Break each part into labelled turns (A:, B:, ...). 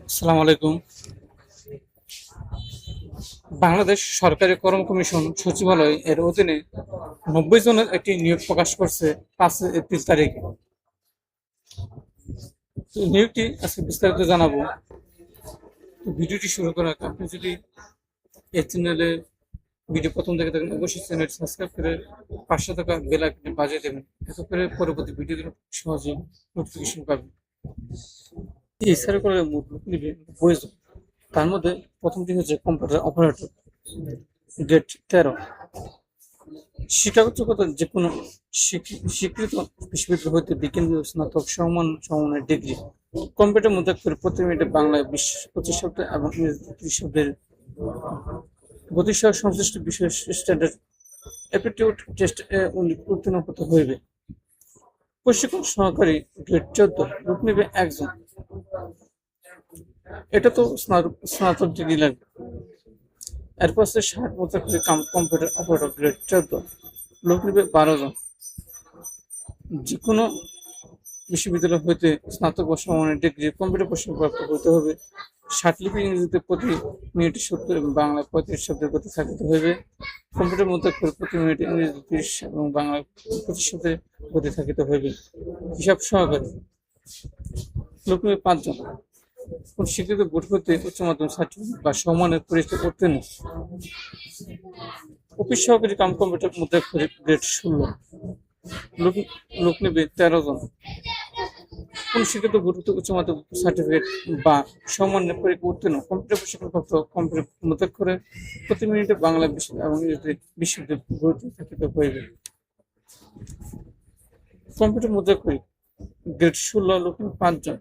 A: আসসালামু আলাইকুম। বাংলাদেশ সরকারি কর্ম কমিশন সচিবালয় এর অধীনে ৯০ জনের একটি নিয়োগ প্রকাশ করছে ৫ এপ্রিল তারিখে। তো নিয়োগটি আজকে বিস্তারিত জানাবো। তো ভিডিওটি শুরু করার আগে আপনি যদি এই চ্যানেলে ভিডিও প্রথম দেখে থাকেন অবশ্যই চ্যানেল সাবস্ক্রাইব করে পাশে থাকা বেল আইকনটি বাজিয়ে দেবেন, এতে করে পরবর্তী ভিডিওগুলো সহজে নোটিফিকেশন পাবেন। এই সার্কুলারের মোট লোক নিবে ৯০ জন। তার মধ্যে প্রথমটি হচ্ছে কম্পিউটার অপারেটর, গ্রেড ১৩। শিক্ষাগত যোগ্যতা যে কোনো স্বীকৃত বিশ্ববিদ্যালয় হইতে বিজ্ঞান বিভাগ স্নাতক সমমানের ডিগ্রি। কম্পিউটার মধ্যে করে প্রতি মিনিটে বাংলায় ২০-২৫ শব্দ এবং ইংরেজিতে ৩০ শব্দের গতিসহ সংশ্লিষ্ট বিষয় স্ট্যান্ডার্ড অ্যাপটিটিউড টেস্ট উত্তীর্ণ হতে হইবে। প্রশিক্ষণ সহকারী গ্রেড ১৪, লোক নেবে একজন। এটা তো স্নাতক ডিগ্রি লাগবে। এরপর আছে ৬০ বছর করে কম্পিউটার অপারেটর, গ্রেড ১৪, লোক নেবে ১২ জন। যে কোনো বিশ্ববিদ্যালয় হইতে স্নাতক বা সমমানের ডিগ্রি কম্পিউটার প্রশিক্ষণপ্রাপ্ত হতে হবে। লিপি ইংরেজিতে প্রতি মিনিটে ৭০ এবং বাংলায় ৩৫ শব্দের গতি থাকিতে হইবে। কম্পিউটার মধ্যে প্রতি মিনিটে ইংরেজিতে ৩০ এবং বাংলায় ২৫ শব্দের গতি থাকিতে হইবে। হিসাব সহকারী, লোক নেবে ৫ জন। কোন স্বীকৃত বোর্ড হইতে উচ্চ মাধ্যমিক সার্টিফিকেট বা সমমানের পরীক্ষা উত্তীর্ণ। অফিস সহকারী কম্পিউটার মধ্যে গ্রেড ১৬, লোক নেবে ১৩ জন। কোন শিক্ষিত বোর্ড হতে উচ্চ মাধ্যমিক সার্টিফিকেট বা সমমানের পরীক্ষা উত্তীর্ণ, কম্পিউটার প্রশিক্ষণপ্রাপ্ত কম্পিউটার মধ্যে প্রতি মিনিটে বাংলা এবং ইংরেজিতে ২০ শব্দের গতি থাকিতে হইবে। কম্পিউটার মধ্যে গ্রেড ১৬, লোক নেবে ৫ জন।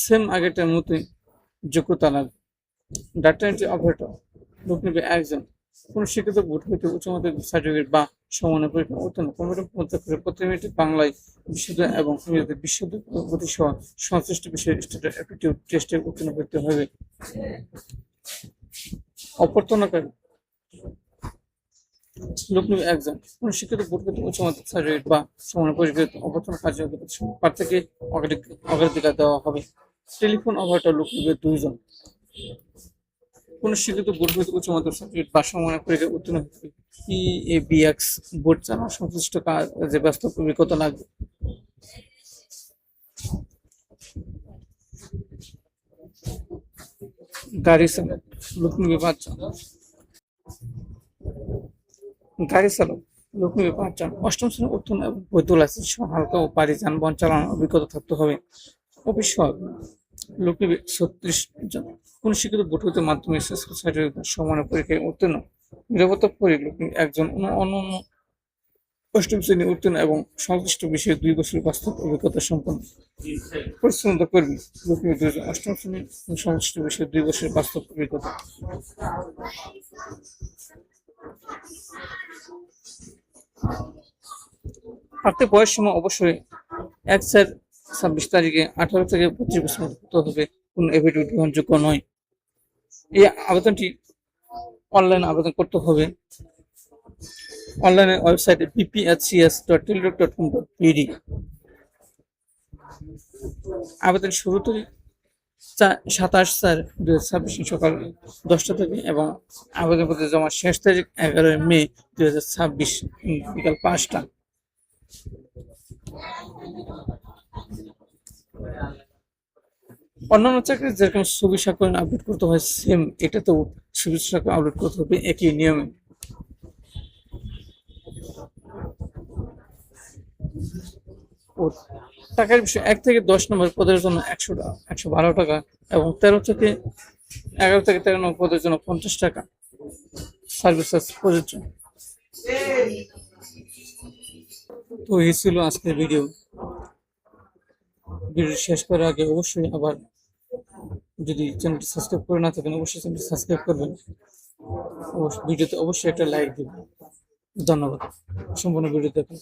A: সেম আগেরটার মতোই যোগ্যতা লাগবে। ডাটা এন্ট্রি অপারেটর, লোক নেবে একজন। কোন শিক্ষিত বোর্ড হইতে উচ্চ মাধ্যমিক সার্টিফিকেট বা সমমানের পরীক্ষা উত্তীর্ণ, কম্পিউটার মধ্যে প্রতি মিনিটে বাংলায় ২০ শব্দ এবং ইংরেজিতে ২০ শব্দের গতি সহ সংশ্লিষ্ট বিষয়ে স্ট্যান্ডার্ড অ্যাপটিটিউড টেস্টে উত্তীর্ণ করতে হবে। অভ্যর্থনাকারী, লোক নেবে একজন। কোন শিক্ষিত বোর্ড হইতে উচ্চ মাধ্যমিক সার্টিফিকেট বা সমমানের পরীক্ষা অভ্যর্থনা কার্যকর প্রার্থীকে অগ্রাধিকার দেওয়া হবে। টেলিফোন অপারেটর, লোক নেবে ২ জন। কোন শিক্ষিত বোর্ড হইতে উচ্চ মাধ্যমিক সার্টিফিকেট বা সমমানের পরীক্ষায় উত্তীর্ণ হতে PABX বোর্ড চালানো সংশ্লিষ্ট কাজে বাস্তব অভিজ্ঞতা লাগবে। গাড়ি চালক, লোক নেবে ৫ জন। গাড়ি চালক, লোক নেবে ৫ জন। অষ্টম শ্রেণী উত্তীর্ণ এবং বৈধ লাইসেন্স সহ হালকা ও ভারী যানবাহন চালানোর অভিজ্ঞতা থাকতে হবে। অফিস সহকারী, লোক নেবে ৩৬ জন। কোন শিক্ষিত বোর্ড হইতে মাধ্যমিক সার্টিফিকেট সমানের পরীক্ষায় উত্তীর্ণ, নিরাপত্তা পরিলোক একজন। অন্যান্য অষ্টম শ্রেণী উত্তীর্ণ এবং সংশ্লিষ্ট বিষয়ে ২ বছর বাস্তব অভিজ্ঞতা সম্পন্ন। পরিচ্ছন্নতা কর্মী, লোক নেবে ২ জন। অষ্টম শ্রেণী সংশ্লিষ্ট বিষয়ে ২ বছরের বাস্তব অভিজ্ঞতা। প্রার্থীর বয়স সীমা অবশ্যই ১/৪/২৬ তারিখে ১৮ থেকে ৩৫ বছর মধ্যে হতে হবে। কোন এফিডেভিট গ্রহণযোগ্য নয়। এই আবেদনটি অনলাইনে আবেদন করতে হবে। অনলাইনে ওয়েবসাইটে bphcs.teledoc.com.pd। আবেদন শুরু তারিখ ২৭/৪/২০২৬ সকাল ১০টা থেকে এবং আবেদনপত্র জমা শেষ তারিখ ১১ মে ২০২৬ বিকাল ৫টা। অন্যান্য চাকরি যেরকম ছবি স্বাক্ষর আপলোড করতে হয়, সেম এটাতেও ছবি স্বাক্ষর আপলোড করতে হবে একই নিয়মে। ও টাকার বিষয় ১ থেকে ১০ নম্বর পদের জন্য ১১২ টাকা এবং ১৩ থেকে ১১ থেকে ১৩ নম্বর পদের জন্য ৫০ টাকা সার্ভিস চার্জ প্রযোজ্য। তো এই ছিল আজকের ভিডিও শেষ করার আগে অবশ্যই আবার যদি চ্যানেলটি সাবস্ক্রাইব করে না থাকেন অবশ্যই চ্যানেলটি সাবস্ক্রাইব করবেন। ভিডিওতে অবশ্যই একটা লাইক দিবেন। ধন্যবাদ সম্পূর্ণ ভিডিও দেখার।